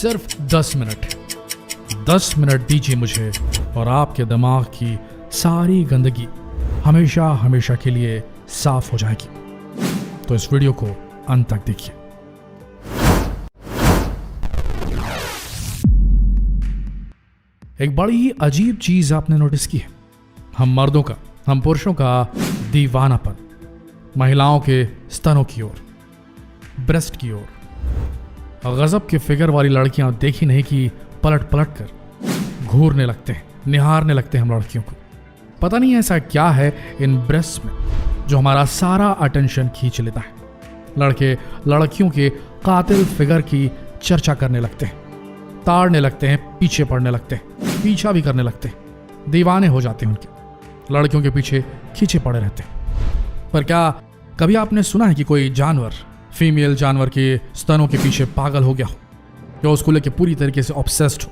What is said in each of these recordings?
सिर्फ 10 minute 10 minute दीजिए मुझे और आपके दिमाग की सारी गंदगी हमेशा हमेशा के लिए साफ हो जाएगी। तो इस वीडियो को अंत तक देखिए। एक बड़ी ही अजीब चीज आपने नोटिस की है। हम मर्दों का, हम पुरुषों का दीवानापन महिलाओं के स्तनों की ओर, ब्रेस्ट की ओर। गजब के फिगर वाली लड़कियां देखी नहीं कि पलट पलट कर घूरने लगते हैं, निहारने लगते हैं हम लड़कियों को। पता नहीं ऐसा क्या है इन ब्रेस्ट में जो हमारा सारा अटेंशन खींच लेता है। लड़के लड़कियों के कातिल फिगर की चर्चा करने लगते हैं, ताड़ने लगते हैं, पीछे पड़ने लगते हैं, पीछा भी करने लगते हैं, दीवाने हो जाते हैं उनके, लड़कियों के पीछे खींचे पड़े रहते हैं। पर क्या कभी आपने सुना है कि कोई जानवर, फीमेल जानवर के स्तनों के पीछे पागल हो गया हो, या उसको लेके पूरी तरीके से ऑब्सेस्ड हो,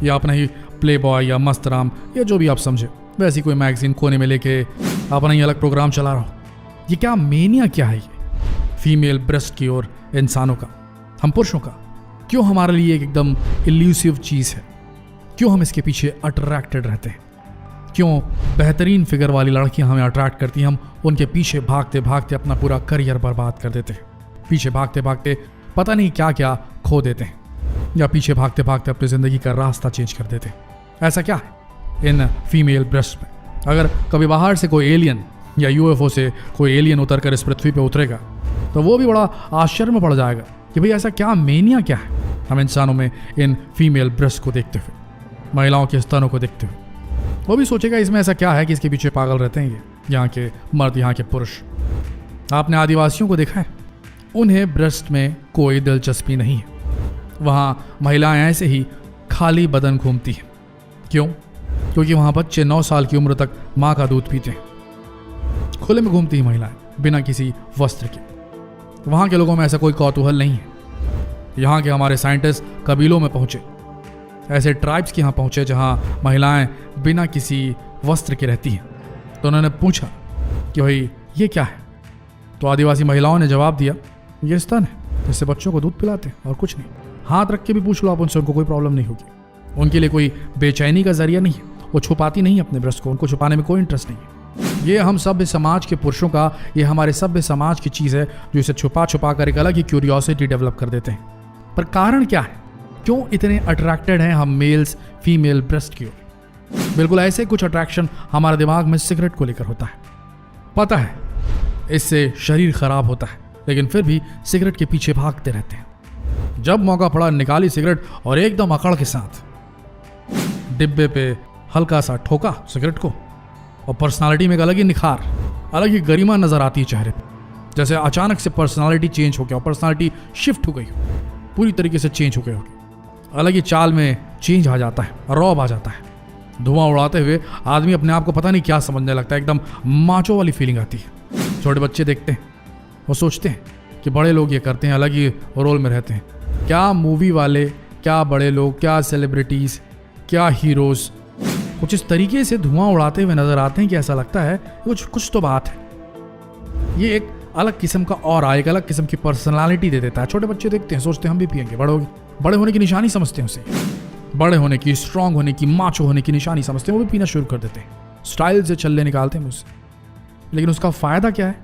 या अपना ही प्ले बॉय या मस्तराम या जो भी आप समझे वैसी कोई मैगजीन कोने में लेके अपना ही अलग प्रोग्राम चला रहा हो? ये क्या मेनिया क्या है ये फीमेल ब्रेस्ट की ओर इंसानों का, हम पुरुषों का? क्यों हमारे लिए एक एकदम इल्यूसिव चीज है? क्यों हम इसके पीछे अट्रैक्टेड रहते हैं? क्यों बेहतरीन फिगर वाली लड़कियां हमें अट्रैक्ट करती हैं, हम उनके पीछे भागते भागते अपना पूरा करियर बर्बाद कर देते हैं, पीछे भागते भागते पता नहीं क्या क्या खो देते हैं, या पीछे भागते भागते अपनी जिंदगी का रास्ता चेंज कर देते हैं। ऐसा क्या है इन फीमेल ब्रेस्ट में? अगर कभी बाहर से कोई एलियन या यूएफओ से कोई एलियन उतर कर इस पृथ्वी पे उतरेगा तो वो भी बड़ा आश्चर्य में पड़ जाएगा कि भाई ऐसा क्या मेनिया क्या है हम इंसानों में इन फीमेल ब्रेस्ट को देखते हुए, महिलाओं के स्तनों को देखते हुए। वो भी सोचेगा इसमें ऐसा क्या है कि इसके पीछे पागल रहते हैं ये यहाँ के मर्द, यहाँ के पुरुष। आपने आदिवासियों को देखा है, उन्हें ब्रेस्ट में कोई दिलचस्पी नहीं है। वहाँ महिलाएं ऐसे ही खाली बदन घूमती हैं। क्यों? क्योंकि वहाँ बच्चे 9 साल की उम्र तक माँ का दूध पीते हैं। खुले में घूमती हैं महिलाएं बिना किसी वस्त्र के। वहाँ के लोगों में ऐसा कोई कौतूहल नहीं है। यहाँ के हमारे साइंटिस्ट कबीलों में पहुँचे, ऐसे ट्राइब्स के यहाँ पहुँचे जहाँ महिलाएं बिना किसी वस्त्र के रहती हैं। तो उन्होंने पूछा कि भाई ये क्या है? तो आदिवासी महिलाओं ने जवाब दिया, ये स्तन है जिससे बच्चों को दूध पिलाते हैं और कुछ नहीं। हाथ रख के भी पूछ लो आप उनसे, उनको कोई प्रॉब्लम नहीं होगी। उनके लिए कोई बेचैनी का जरिया नहीं है, वो छुपाती नहीं अपने ब्रेस्ट को, उनको छुपाने में कोई इंटरेस्ट नहीं है। ये हम सभ्य समाज के पुरुषों का, ये हमारे सभ्य समाज की चीज़ है जो इसे छुपा छुपा कर एक अलग ही क्यूरियोसिटी डेवलप कर देते हैं। पर कारण क्या है? क्यों इतने अट्रैक्टेड हैं हम मेल्स फीमेल ब्रेस्ट की ओर? बिल्कुल ऐसे कुछ अट्रैक्शन हमारे दिमाग में सिगरेट को लेकर होता है। पता है इससे शरीर खराब होता है, लेकिन फिर भी सिगरेट के पीछे भागते रहते हैं। जब मौका पड़ा निकाली सिगरेट और एकदम अकड़ के साथ डिब्बे पे हल्का सा ठोका सिगरेट को, और पर्सनालिटी में एक अलग ही निखार, अलग ही गरिमा नजर आती है चेहरे पे, जैसे अचानक से पर्सनालिटी चेंज हो गया, पर्सनालिटी शिफ्ट हो गई, पूरी तरीके से चेंज हो गई होगी। अलग ही चाल में चेंज आ जाता है, रौब आ जाता है। धुआं उड़ाते हुए आदमी अपने आप को पता नहीं क्या समझने लगता है, एकदम माचो वाली फीलिंग आती है। छोटे बच्चे देखते हैं, वो सोचते हैं कि बड़े लोग ये करते हैं, अलग ही रोल में रहते हैं। क्या मूवी वाले, क्या बड़े लोग, क्या सेलिब्रिटीज़, क्या हीरोज़ कुछ इस तरीके से धुआं उड़ाते हुए नजर आते हैं कि ऐसा लगता है कुछ तो बात है। ये एक अलग किस्म का और एक अलग किस्म की पर्सनालिटी दे देता है। छोटे बच्चे देखते हैं, सोचते हैं हम भी पियेंगे, बड़े होने की निशानी समझते हैं उसे, बड़े होने की, स्ट्रांग होने की, माचो होने की निशानी समझते हैं, वो भी पीना शुरू कर देते हैं, स्टाइल से चलने निकालते हैं मुझसे। लेकिन उसका फायदा क्या है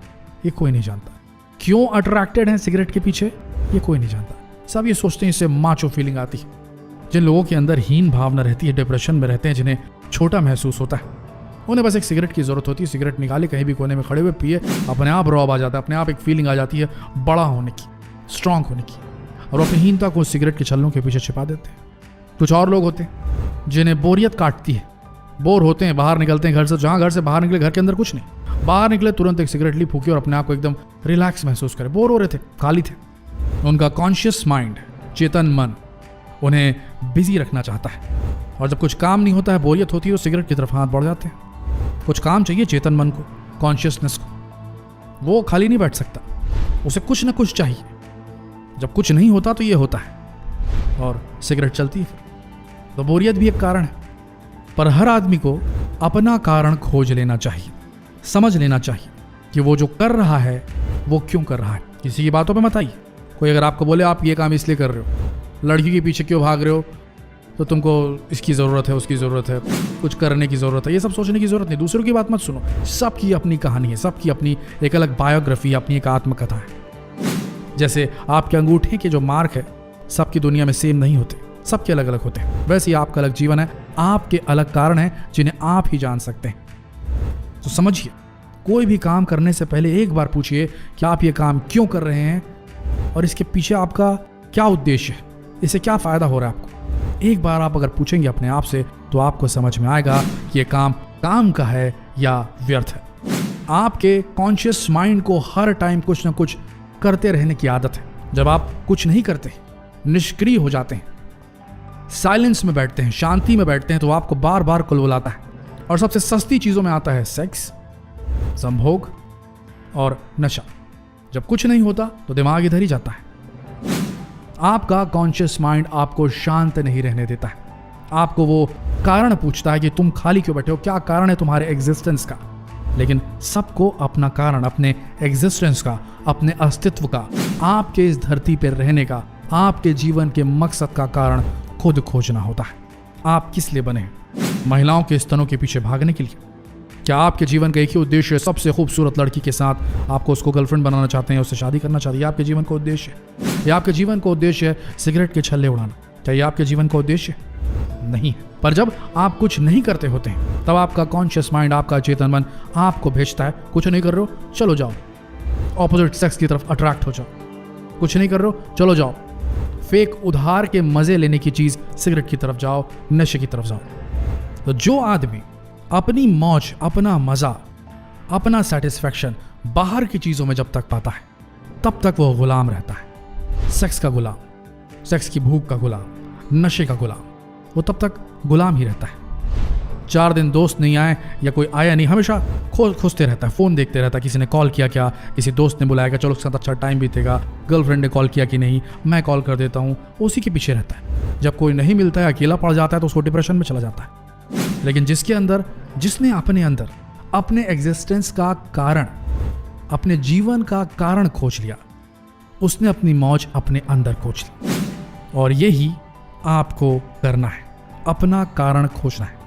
ये कोई नहीं जानता। क्यों अट्रैक्टेड हैं सिगरेट के पीछे ये कोई नहीं जानता। सब ये सोचते हैं इससे माचो फीलिंग आती है। जिन लोगों के अंदर हीन भावना रहती है, डिप्रेशन में रहते हैं, जिन्हें छोटा महसूस होता है, उन्हें बस एक सिगरेट की जरूरत होती है। सिगरेट निकाले, कहीं भी कोने में खड़े हुए पिए, अपने आप रौब आ जाता है, अपने आप एक फीलिंग आ जाती है बड़ा होने की, स्ट्रांग होने की, और अपनी हीनता को सिगरेट के छल्लों के पीछे छिपा देते हैं। कुछ और लोग होते हैं जिन्हें बोरियत काटती है, बोर होते हैं, बाहर निकलते हैं घर से, जहाँ घर से बाहर निकले घर के अंदर कुछ नहीं, बाहर निकले तुरंत एक सिगरेट ली, फूकी और अपने आप को एकदम रिलैक्स महसूस करे। बोर हो रहे थे, खाली थे, उनका कॉन्शियस माइंड, चेतन मन उन्हें बिजी रखना चाहता है, और जब कुछ काम नहीं होता है, बोरियत होती है, तो सिगरेट की तरफ हाथ बढ़ जाते हैं। कुछ काम चाहिए चेतन मन को, कॉन्शियसनेस को, वो खाली नहीं बैठ सकता, उसे कुछ ना कुछ चाहिए। जब कुछ नहीं होता तो ये होता है और सिगरेट चलती है। फिर तो बोरियत भी एक कारण है, पर हर आदमी को अपना कारण खोज लेना चाहिए, समझ लेना चाहिए कि वो जो कर रहा है वो क्यों कर रहा है। किसी की बातों पे मत आइए। कोई अगर आपको बोले आप ये काम इसलिए कर रहे हो, लड़की के पीछे क्यों भाग रहे हो, तो तुमको इसकी ज़रूरत है, उसकी ज़रूरत है, कुछ करने की ज़रूरत है, ये सब सोचने की ज़रूरत नहीं। दूसरों की बात मत सुनो। सबकी अपनी कहानी है, सबकी अपनी एक अलग बायोग्राफी, अपनी एक आत्मकथा है। जैसे आपके अंगूठे के जो मार्क है सबकी दुनिया में सेम नहीं होते, सबके अलग अलग होते हैं। वैसे ही आपका अलग जीवन है, आपके अलग कारण हैं जिन्हें आप ही जान सकते हैं। तो समझिए, कोई भी काम करने से पहले एक बार पूछिए कि आप ये काम क्यों कर रहे हैं और इसके पीछे आपका क्या उद्देश्य है, इससे क्या फ़ायदा हो रहा है आपको। एक बार आप अगर पूछेंगे अपने आप से तो आपको समझ में आएगा कि ये काम का है या व्यर्थ है। आपके कॉन्शियस माइंड को हर टाइम कुछ ना कुछ करते रहने की आदत है। जब आप कुछ नहीं करते, निष्क्रिय हो जाते हैं, साइलेंस में बैठते हैं, शांति में बैठते हैं, तो आपको बार बार कुलबुलाता है। और सबसे सस्ती चीज़ों में आता है सेक्स, संभोग और नशा। जब कुछ नहीं होता तो दिमाग इधर ही जाता है। आपका कॉन्शियस माइंड आपको शांत नहीं रहने देता है। आपको वो कारण पूछता है कि तुम खाली क्यों बैठे हो, क्या कारण है तुम्हारे एग्जिस्टेंस का। लेकिन सबको अपना कारण, अपने एग्जिस्टेंस का, अपने अस्तित्व का, आपके इस धरती पर रहने का, आपके जीवन के मकसद का कारण खुद खोजना होता है। आप किस लिए बने हैं? महिलाओं के स्तनों के पीछे भागने के लिए? क्या आपके जीवन का एक ही उद्देश्य है, सबसे खूबसूरत लड़की के साथ आपको उसको गर्लफ्रेंड बनाना चाहते हैं, उससे शादी करना चाहते हैं? आपके जीवन का उद्देश्य है? या आपके जीवन का उद्देश्य है सिगरेट के छल्ले उड़ाना? क्या ये आपके जीवन का उद्देश्य है? नहीं है। पर जब आप कुछ नहीं करते होते हैं तब आपका कॉन्शियस माइंड, आपका चेतन मन आपको भेजता है, कुछ नहीं कर रहे हो, चलो जाओ ऑपोजिट सेक्स की तरफ अट्रैक्ट हो जाओ। कुछ नहीं कर रहे हो, चलो जाओ फेक उधार के मजे लेने की चीज सिगरेट की तरफ जाओ, नशे की तरफ जाओ। तो जो आदमी अपनी मौज, अपना मजा, अपना सेटिस्फैक्शन बाहर की चीजों में जब तक पाता है तब तक वो गुलाम रहता है। सेक्स का गुलाम, सेक्स की भूख का गुलाम, नशे का गुलाम, वो तब तक गुलाम ही रहता है। 4 दिन दोस्त नहीं आए या कोई आया नहीं, हमेशा खोजते रहता है, फ़ोन देखते रहता है, किसी ने कॉल किया क्या, किसी दोस्त ने बुलाया क्या, चलो उसके साथ अच्छा टाइम बीतेगा, गर्लफ्रेंड ने कॉल किया कि नहीं, मैं कॉल कर देता हूँ, उसी के पीछे रहता है। जब कोई नहीं मिलता है, अकेला पड़ जाता है, तो उसको डिप्रेशन में चला जाता है। लेकिन जिसने अपने अंदर अपने एग्जिस्टेंस का कारण, अपने जीवन का कारण खोज लिया, उसने अपनी मौज अपने अंदर खोज ली। और यही आपको करना है, अपना कारण खोजना है।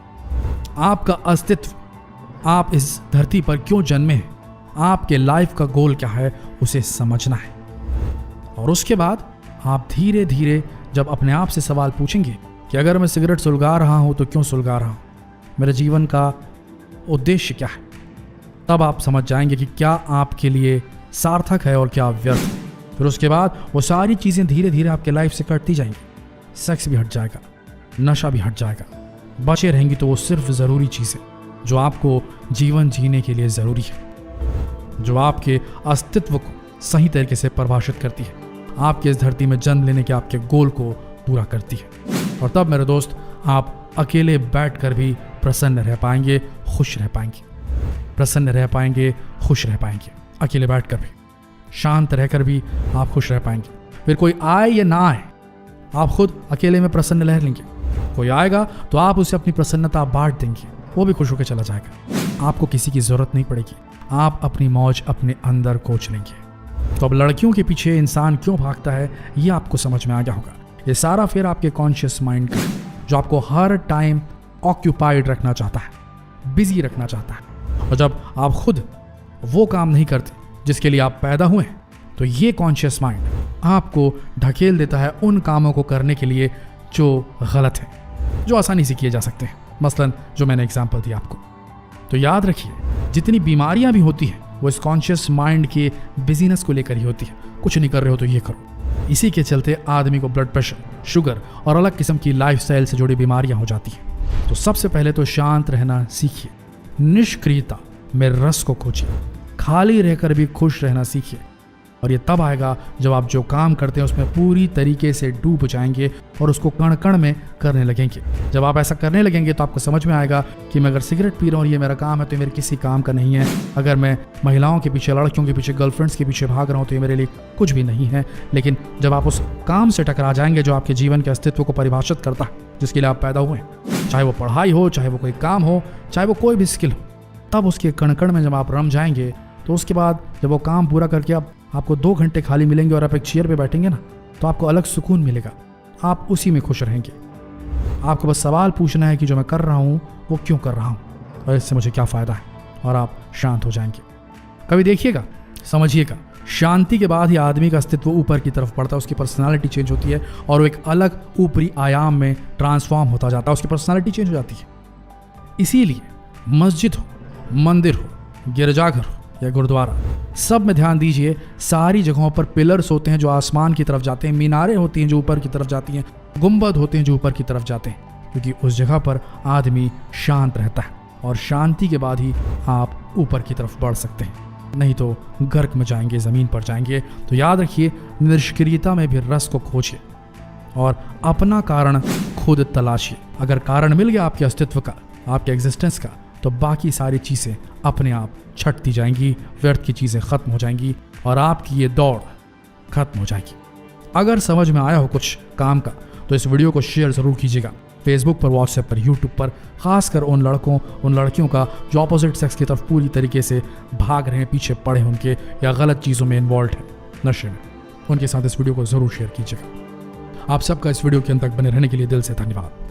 आपका अस्तित्व, आप इस धरती पर क्यों जन्मे हैं, आपके लाइफ का गोल क्या है, उसे समझना है। और उसके बाद आप धीरे धीरे जब अपने आप से सवाल पूछेंगे कि अगर मैं सिगरेट सुलगा रहा हूं तो क्यों सुलगा रहा हूं, मेरे जीवन का उद्देश्य क्या है, तब आप समझ जाएंगे कि क्या आपके लिए सार्थक है और क्या व्यर्थ है। फिर उसके बाद वो सारी चीज़ें धीरे धीरे आपके लाइफ से कटती जाएंगी। सेक्स भी हट जाएगा, नशा भी हट जाएगा, बचे रहेंगी तो वो सिर्फ ज़रूरी चीज़ें जो आपको जीवन जीने के लिए ज़रूरी है, जो आपके अस्तित्व को सही तरीके से परिभाषित करती है, आपके इस धरती में जन्म लेने के आपके गोल को पूरा करती है। और तब मेरे दोस्त, आप अकेले बैठकर भी प्रसन्न रह पाएंगे, खुश रह पाएंगे, प्रसन्न रह पाएंगे, खुश रह पाएंगे। अकेले बैठकर भी, शांत रहकर भी आप खुश रह पाएंगे। फिर कोई आए या ना आए, आप खुद अकेले में प्रसन्न रह लेंगे। कोई आएगा तो आप उसे अपनी प्रसन्नता बांट देंगे, वो भी खुश होकर चला जाएगा। आपको किसी की जरूरत नहीं पड़ेगी, आप अपनी मौज अपने अंदर खोज लेंगे। तो अब लड़कियों के पीछे इंसान क्यों भागता है, ये आपको समझ में आ गया होगा। ये सारा फिर आपके कॉन्शियस माइंड का, जो आपको हर टाइम ऑक्यूपाइड रखना चाहता है, बिजी रखना चाहता है। और जब आप खुद वो काम नहीं करते जिसके लिए आप पैदा हुए हैं, तो ये कॉन्शियस माइंड आपको ढकेल देता है उन कामों को करने के लिए जो गलत है, जो आसानी से किए जा सकते हैं। मसलन जो मैंने एग्जांपल दिया आपको। तो याद रखिए, जितनी बीमारियां भी होती हैं वो इस कॉन्शियस माइंड के बिजीनेस को लेकर ही होती है। कुछ नहीं कर रहे हो तो ये करो। इसी के चलते आदमी को ब्लड प्रेशर, शुगर और अलग किस्म की लाइफस्टाइल से जुड़ी बीमारियां हो जाती हैं। तो सबसे पहले तो शांत रहना सीखिए, निष्क्रियता में रस को खोजिए, खाली रहकर भी खुश रहना सीखिए। और ये तब आएगा जब आप जो काम करते हैं उसमें पूरी तरीके से डूब जाएंगे और उसको कण कण में करने लगेंगे। जब आप ऐसा करने लगेंगे तो आपको समझ में आएगा कि मैं अगर सिगरेट पी रहा हूँ, ये मेरा काम है, तो ये मेरे किसी काम का नहीं है। अगर मैं महिलाओं के पीछे, लड़कियों के पीछे, गर्लफ्रेंड्स के पीछे भाग रहा हूँ तो ये मेरे लिए कुछ भी नहीं है। लेकिन जब आप उस काम से टकरा जाएंगे जो आपके जीवन के अस्तित्व को परिभाषित करता है, जिसके लिए आप पैदा हुए हैं, चाहे वो पढ़ाई हो, चाहे वो कोई काम हो, चाहे वो कोई भी स्किल हो, तब उसके कण कण में जब आप रम जाएंगे तो उसके बाद जब वो काम पूरा करके आपको 2 घंटे खाली मिलेंगे और आप एक चेयर पे बैठेंगे ना, तो आपको अलग सुकून मिलेगा। आप उसी में खुश रहेंगे। आपको बस सवाल पूछना है कि जो मैं कर रहा हूँ वो क्यों कर रहा हूँ और इससे मुझे क्या फ़ायदा है, और आप शांत हो जाएंगे। कभी देखिएगा, समझिएगा, शांति के बाद ही आदमी का अस्तित्व ऊपर की तरफ बढ़ता है, उसकी पर्सनालिटी चेंज होती है और वो एक अलग ऊपरी आयाम में ट्रांसफॉर्म होता जाता है, उसकी पर्सनालिटी चेंज हो जाती है। इसीलिए मस्जिद हो, मंदिर हो, गिरजाघर हो या गुरुद्वारा, सब में ध्यान दीजिए, सारी जगहों पर पिलर्स होते हैं जो आसमान की तरफ जाते हैं, मीनारें होती हैं जो ऊपर की तरफ जाती हैं, गुंबद होते हैं जो ऊपर की तरफ जाते हैं, क्योंकि उस जगह पर आदमी शांत रहता है और शांति के बाद ही आप ऊपर की तरफ बढ़ सकते हैं, नहीं तो गर्क में जाएंगे, ज़मीन पर जाएंगे। तो याद रखिए, निष्क्रियता में भी रस को खोजिए और अपना कारण खुद तलाशिए। अगर कारण मिल गया आपके अस्तित्व का, आपके एग्जिस्टेंस का, तो बाकी सारी चीज़ें अपने आप छटती जाएंगी, व्यर्थ की चीज़ें ख़त्म हो जाएंगी और आपकी ये दौड़ खत्म हो जाएगी। अगर समझ में आया हो कुछ काम का तो इस वीडियो को शेयर ज़रूर कीजिएगा, फेसबुक पर, व्हाट्सएप पर, यूट्यूब पर, खासकर उन लड़कों, उन लड़कियों का जो अपोजिट सेक्स की तरफ पूरी तरीके से भाग रहे हैं, पीछे पड़े हैं उनके, या गलत चीज़ों में इन्वॉल्व हैं, नशे में। उनके साथ इस वीडियो को ज़रूर शेयर कीजिएगा। आप सबका इस वीडियो के अंत तक बने रहने के लिए दिल से धन्यवाद।